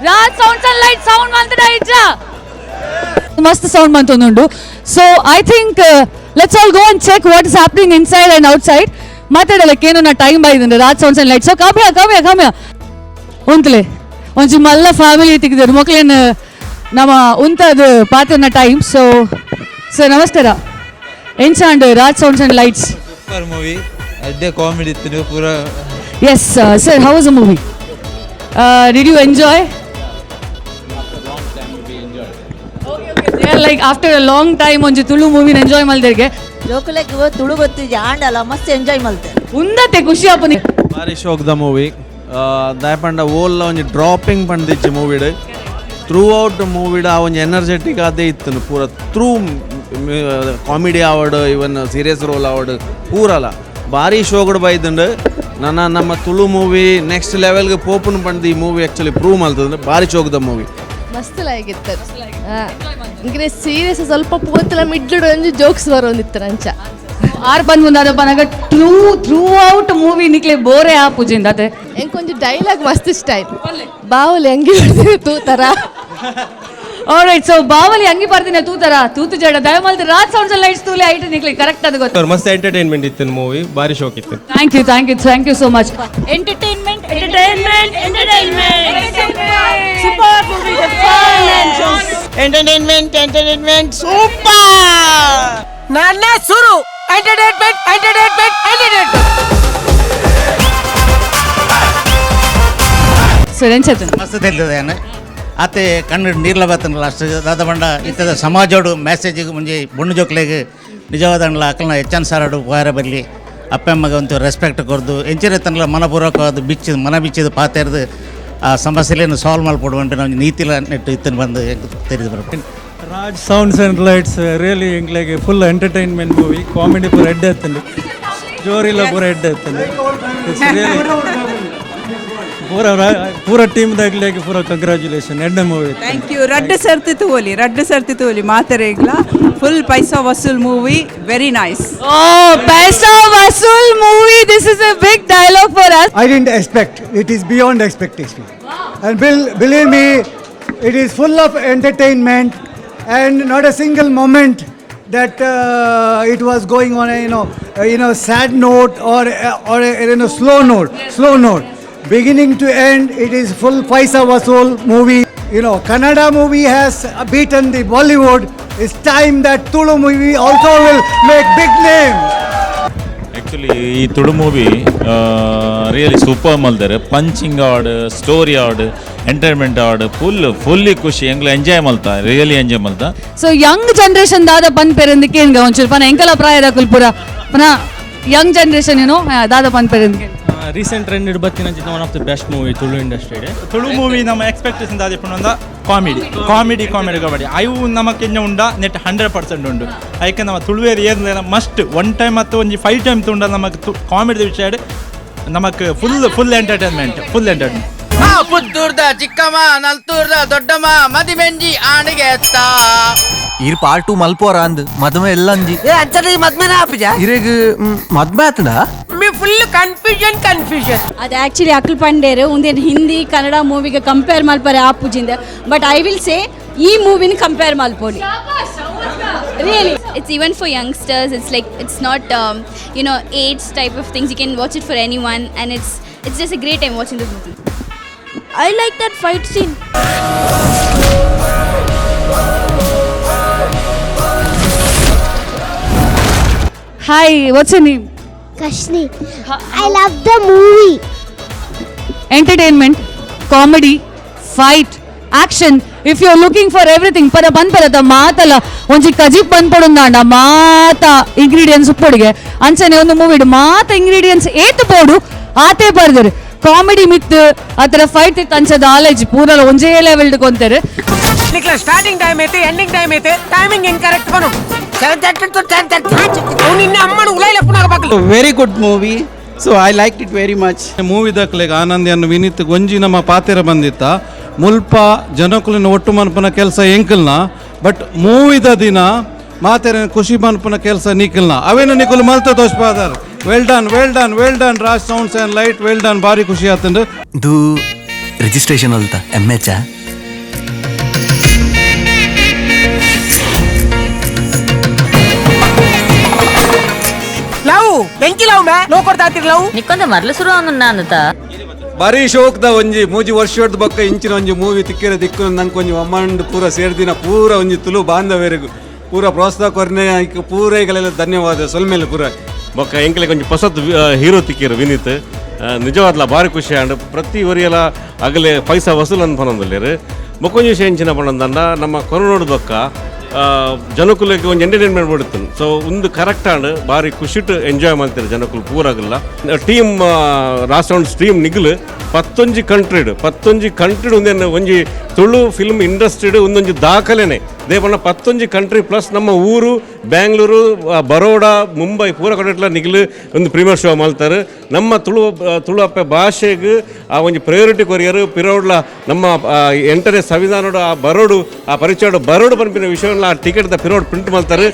Raj sounds and light sound ಮಾಡ್ತದ ಇಜ್ಜ ಮಸ್ತ್ ಸೌಂಡ್ ಮಂತೊಂದುಂಡು. So I think let's all go and check what is happening inside and outside. ಮಾತಾಡಲಕ್ಕೆ ಏನೋ ನಾ ಟೈಮ್ ಆಯ್ತಂದ್ರೆ Raj sounds and light. So ಕಮ್ಯ ಉಂತ್ಲೆ ಒಂಚು ಮಲ್ಲ ಫ್ಯಾಮಿಲಿ ತೆಗೆದರು ಮಕ್ಳೇನು ನಮ್ಮ ಉಂತದು ಪಾತ್ರನ ಟೈಮ್. ಸೊ ನಮಸ್ಕಾರ ಎಂಚಾಂಡ್ Raj sounds and lights super movie ಅಡ್ಡೆ ಕಾಮಿಡಿ ಇತ್ತು ಪೂರ. Yes sir, how was the movie? Did you enjoy? Like after a long time ಒಂಜಿ ತುಳು ಮೂವಿನ ಎಂಜಾಯ್ ಮಲ್ದೆರ್ಗೆ ಜೋಕುಲೆಗ್ ತುಳು ಗೊತ್ತಿದ್ದೆ ಆಂಡಲ್ಲ ಮಸ್ತ್ ಎಂಜಾಯ್ ಮಲ್ತೆ ಉಂದತೆ ಖುಷಿ ಆಪುನಿ. ಭಾರಿ ಶೋಕ್ ದ ಮೂವಿ ದಾಯಪಂಡ ಓಲ್ಲ ಒಂಜಿ ಡ್ರಾಪಿಂಗ್ ಪಂದಿಜ್ಜಿ ಮೂವಿಡ್ ಥ್ರೂ ಔಟ್ ಮೂವಿಡ್ ಆ ಒಂಜಿ ಎನರ್ಜೆಟಿಕ್ ಅದೇ ಇತ್ತು ಪೂರ ಥ್ರೂ ಕಾಮಿಡಿ ಆವಡ್ ಇವನ್ ಸೀರಿಯಸ್ ರೋಲ್ ಆವಡ್ ಪೂರಲ್ಲ ಭಾರಿ ಶೋಗಡ್ ಬೈದಂಡು ನಮ್ಮ ತುಳು ಮೂವಿ ನೆಕ್ಸ್ಟ್ ಲೆವೆಲ್ಗೆ ಪೋಪನ್ ಪಂಡ್ ಈ ಮೂವಿ ಆ್ಯಕ್ಚುಲಿ ಪ್ರೂವ್ ಮಾಡ್ತದೆ. ಭಾರಿ ಶೋಕದ ಮೂವಿ ಮಸ್ತ್ ಲಾಗಿತ್ತು. ಇಂಗ್ರೆ ಸೀರಿಯಸ್ ಸ್ವಲ್ಪ ಪೋತಲ ಮಿಡ್ಲುಡು ಒಂಜಿ ಜೋಕ್ಸ್ ಬರೋಂದಿತ್ತು ಅಂಚ ಆರ್ ಬಂದ್ ಮುಂದಾದಪ್ಪ ನಂಗೆ ಥ್ರೂ ಔಟ್ ಮೂವಿ ನಿಕ್ಲೆ ಬೋರೆ ಆ ಪೂಜಿಂದ ಅದೇ ಎಂಕೊಂಚು ಡೈಲಾಗ್ ಮಸ್ತ್ ಇಷ್ಟ ಆಯ್ತು. ಬಾಹುಲಿ ಅಂಗಿ ಬರ್ತೀನಿ ತೂತರ. ಆಲ್ರೈಟ್, ಸೊ ಬಾವಲಿ ಅಂಗಿ ಬರ್ತೀನಿ ತೂತರ ತೂತು ಜಡ ದಯಮಾಡಿ ರಾಜ್ ಸೌಂಡ್ಸ್ ಅಂಡ್ ಲೈಟ್ಸ್ ತೂಲೆ ಐಟ್ ನಿಕ್ಲೆ ಕರೆಕ್ಟ್ ಅದು ಗೊತ್ತು. ಮಸ್ತ್ ಎಂಟರ್ಟೈನ್ಮೆಂಟ್ ಇತ್ತು ಮೂವಿ, ಭಾರಿ ಶೋಕ್ ಇತ್ತು. Thank you so much. Entertainment super movie entertainment super ನನ್ನ ಸುರು ಎಂಟರ್ಟೈನ್ಮೆಂಟ್ ಸರ್ ಎನ್ಸತ್ತೆ ಮಸ್ತ್ ತಿಳಿದಿದೆ ಆತೆ ಕಣ್ಣು ನೀರ್ಲ ಬತ್ತನಲ್ಲ ಅಷ್ಟು ದಾದ ಬಂಡ ಇತ್ತದ ಸಮಾಜೋಡು ಮೆಸೇಜಿಗೆ ಮುಂಜೆ ಬುಣ್ಣು ಜೋಕ್ಲೆಗೆ ನಿಜವಾದ ಅಕ್ಕಲನ್ನ ಹೆಚ್ಚನ್ ಸಾರಾಡು ಹೋಯಾರ ಬರಲಿ ಅಪ್ಪಮ್ಮಗೆ ಒಂದು ರೆಸ್ಪೆಕ್ಟ್ ಕೊರ್ದು ಎಂಚಿನ ತನಕ ಮನಪೂರ್ವಕವಾದ ಮನ ಬಿಚ್ಚಿದ ಪಾತೆರ್ದು ಆ ಸಮಸ್ಯೆಯನ್ನು ಸಾಲ್ವ್ ಮಾಡಿಕೊಡುವಂತೆ ನಾವು ನೀತಿಲ ನೆಟ್ಟು ಇತ್ತನ್ನು ಬಂದು ತೆರೆದು ಬರ್ಬೇಕು. Raj sounds and lights really ಎಂಗ್ಲೆಗೆ ಫುಲ್ ಎಂಟರ್ಟೈನ್ಮೆಂಟ್ ಮೂವಿ. ಕಾಮಿಡಿ ಪೂರ ಎಡ್ಡೆ ಎತ್ತಂಡು, ಜೋರಿಲ್ಲ ಪೂರ ಎಡ್ಡೆ ಎತ್ತಂಡು. ಇಟ್ಸ್ ರಿಯಲಿ ಪೂರ ಟೀಮ್ದಾಗ್ಲಿಗೆ ಪೂರ ಕಂಗ್ರ್ಯಾಚುಲೇಷನ್. ಎಡ್ಡೆ ಮೂವಿ. Thank you. ರಡ್ಡು ಸರ್ತಿ ತೋಲಿ ಮಾತರೇಗ್ಲ ಫುಲ್ ಪೈಸಾ ವಸೂಲ್ ಮೂವಿ, ವೆರಿ ನೈಸ್. ಪೈಸಾ ವಸೂಲ್ movie, this is a big dialogue for us. I didn't expect. It is beyond expectation. And believe me, it is full of entertainment and not a single moment that it was going on a sad note or a slow note. Beginning to end, it is full paisa vasool movie. Kannada movie has beaten the Bollywood. It's time that Tulu movie also will make big name. Actually, ಈ Tulu movie really super ಮಲ್ದಾರೆ. Punching ಆಡ್, story ಆಡ್, entertainment ಆಡ್ fully ಖುಷಿ ಎಂಗ್ಲ enjoy ಮಲ್ತಾ, really enjoy ಮಲ್ತಾ. So young generation ದಾದ ಪನ್ ಪೇರೆಂದಕ್ಕೆ ಏನ್ಗ ಒಂಚೂರು ಪನ ಎಂಕಲ ಪ್ರಾಯದ ಕುಲ್ಪುರ ಪನ ಯಂಗ್ ಜನರೇಷನ್ ದಾದ ಪನ್ ಪೇರೆಂದಕ್ಕೆ ರೀಸೆಂಟ್ ಟ್ರೆಂಡ್ ಬತ್ತಿನ one of the best movie Tulu industry. Tulu movie ನಮ್ಮ ಎಕ್ಸ್ಪೆಕ್ಟೇಷನ್ ದಾದಿಪುಂಡ ಕಾಮಿಡಿ ಅವು ನಮಕ್ಕೆ ಉಂಡ ನೆಟ್ 100% ಉಂಡು. ಅದಕ್ಕೆ ನಮ್ಮ ತುಳುವೇರಿ ಏನು ಮಸ್ಟ್ ಒನ್ ಟೈಮ್ ಮತ್ತು ಒಂದು 5 ಟೈಮ್ ತುಂಡ ನಮಗೆ ಕಾಮಿಡಿ ವಿಷಯ ನಮಗೆ ಫುಲ್ ಎಂಟರ್ಟೈನ್ಮೆಂಟ್. ಪುತ್ತೂರ್ದ ಚಿಕ್ಕಮ್ಮ, ನಲ್ತೂರ್ದ ದೊಡ್ಡಮ್ಮ, ಮದಿಮೆಂಜಿ ಆಣಿಗೆ ಎತ್ತ ಇರ್ ಪಾರ್ಟ್ 2 ಮಲ್ಪೋರ ಅಂದ್ ಮದ್ಮೆ ಎಲ್ಲ ಅಂಜಿ ಅಚ್ಚರಿ ಮದ್ಮೆನ ಆಪಿಜ ಇರೆಗ್ ಮದ್ಮೆ ಆತನ ಮಿ ಫುಲ್ ಕನ್ಫ್ಯೂಷನ್. ಅದು ಆಕ್ಚುಲಿ ಅಕ್ಲ್ ಪಂಡೇರು ಒಂದೇನು ಹಿಂದಿ ಕನ್ನಡ ಮೂವಿಗೆ ಕಂಪೇರ್ ಮಲ್ಪರೆ ಆಪುಜಿಂದ. ಬಟ್ ಐ ವಿಲ್ ಸೇ ಈ ಮೂವಿನ compare ಮಲ್ಪೋಲಿ. Really, it's even for youngsters. It's like it's not age type of things. You can watch it for anyone, and it's just a great time watching this movie. I like that fight scene. Hi, what's your name? Kashni. I love the movie. Entertainment, comedy, fight, action. If you're looking for everything, ಪರದ ಮಾತಲ್ಲ ಒಂಜಿ ಕಜಿಪ್ ಬಂದ್ಪಡುಂದಾಂಡ ಮಾತ ingredients ಉಪ್ಪೊಡಿಗೆ ಅಂಚನೆ ಒಂದು ಮೂವಿಡ್ ಮಾತ ingredients ಏತು ಬೋಡು ಆತೆ ಬರ್ದರು. Comedy ಮಿತ್ ಆತರ fight ಇತ್ತು ಅಂಚದ ಆಲೇಜ್ ಪೂರಲ ಒಂಜೇ ಲೆವೆಲ್ಡ್ ಕೊಂತಾರೆ. ಸ್ಟಾರ್ಟಿಂಗ್ ಟೈಮ್ ಐತೆ, ಎಂಡಿಂಗ್ ಟೈಮ್ ಐತೆ, ಟೈಮಿಂಗ್ ಇನ್ಕರೆಕ್ಟ್ ಬನು 7:30 to 10:30 ನಿನ್ನ ಅಮ್ಮನ ಉಲೈಲ ಪುನಃ ಬಾಕಲು. Very good movie. So I like it very much. Movie ದಕ್ಲೆಗೆ ಆನಂದ್ ವಿನೀತ್ ಗೊಂಜಿ ನಮ್ಮ ಪಾತೆರ ಬಂದಿತ್ತ ಮುಲ್ಪ ಜನಕುಲಿನ ಒಟ್ಟು ಮನ್ಪನ ಕೆಲಸ ಎಂಕಲ್ನ. ಬಟ್ ಮೂವಿದ ದಿನ ಮಾತೆರ ಖುಷಿ ಮನ್ಪನ ಕೆಲಸ ನೀಕಲ್ನ ಅವೇನು ನಿಕುಲು ಮಲ್ತ ತೋಷ್ಪಾದರ್. Well done Raj sounds and light, well done. ಭಾರಿ ಖುಷಿ ಆತಂಡು. ಇದು ರಿಜಿಸ್ಟ್ರೇಷನ್ ಅಲ್ತ MH ಲವ್ ಬೆಂಕಿ ಲವ್ ಮೇ ಲೋ ಕೊಡ್ತಾ ಇರ್ತೀರಿ ಲವ್ ನಿಕ್ಕೊಂದ ಮರ್ಲು ಶುರು ಅನ್ನತ ಬಾರಿ ಶೋಕ್ದ ಒಂಜಿ ಮೂಜಿ ವರ್ಷದ ಬೊಕ್ಕ ಇಂಚಿನ ಒಂಜಿ ಮೂವಿ ತಿಕ್ಕಿರ ದಿಕ್ಕು ನಂಗೆ ಒಂಜಿ ಅಮ್ಮಂಡು ಪೂರ ಸೇರ್ದಿನ ಪೂರ ಒಂಜಿ ತುಳು ಬಾಂಧವೇರೆಗು ಪೂರ ಪ್ರೋತ್ಸಾಹ ಕೊರ್ನೆ ಪೂರ ಈಗಲೆಲ್ಲ ಧನ್ಯವಾದ ಸೊಲ್ಮೇಲೆ ಪೂರ ಬೊಕ್ಕ ಎಂಕ್ಲೆ ಕೊಂಚ ಹೊಸತ್ ಹೀರೋ ತಿಕ್ಕಿರು ವಿನೀತ್ ನಿಜವಾದ್ಲ ಭಾರಿ ಖುಷಿ ಆಂಡ್ ಪ್ರತಿ ಒರಿಯಲ ಅಗಲೆ ಪೈಸಾ ವಸೂಲ್ ಅಂತ ಪನೊಂದುಲ್ಲೇರು ಬೊಕ್ಕೊಂಜಿ ವಿಷಯ ಎಂಚಿನ ಪನೊಂದಂಡ ನಮ್ಮ ಕೊರೋನಾಡು ಬೊಕ್ಕ ಜನಕುಲಕ್ಕೆ ಒಂದು ಎಂಟರ್ಟೈನ್ಮೆಂಟ್ ಬಿಡುತ್ತೆ ಸೊ ಒಂದು ಕರೆಕ್ಟ್ ಆಂಡ್ ಭಾರಿ ಖುಷಿಟ್ಟು ಎಂಜಾಯ್ ಮಾಡ್ತಾರೆ ಜನಕುಲು ಪೂರಾಗಲ್ಲ ಟೀಮ್ ರಾಸೌಂಡ್ಸ್ ಟೀಮ್ ನಿಗಲು 11 ಕಂಟ್ರಿಡ್ ಒಂದೇನು ಒಂಜಿ ತುಳು ಫಿಲ್ಮ್ ಇಂಡಸ್ಟ್ರಿಡ್ ಒಂದೊಂದು ದಾಖಲೆನೆ ದೇವಣ್ಣ 11 ಕಂಟ್ರಿ ಪ್ಲಸ್ ನಮ್ಮ ಊರು ಬ್ಯಾಂಗ್ಳೂರು ಬರೋಡಾ ಮುಂಬೈ ಪೂರ ಕಡೆ ನಿಗಲು ಒಂದು ಪ್ರೀಮಿಯರ್ ಶೋ ಮಾಡ್ತಾರೆ ನಮ್ಮ ತುಳು ಅಪ್ಪ ಭಾಷೆಗೆ ಆ ಒಂದು ಪ್ರಯಾರಿಟಿ ಕೊರಿಯರು ಪಿರೋಡ್ಲ ನಮ್ಮ ಎಂಟನೇ ಸಂವಿಧಾನದ ಆ ಬರೋಡು ಆ ಪರಿಚಯ ಬರೋಡು ಪಂಪಿನ ವಿಷಯವನ್ನು ಆ ಟಿಕೆಟ್ ಪಿರೋಡ್ ಪ್ರಿಂಟ್ ಮಾಡ್ತಾರೆ.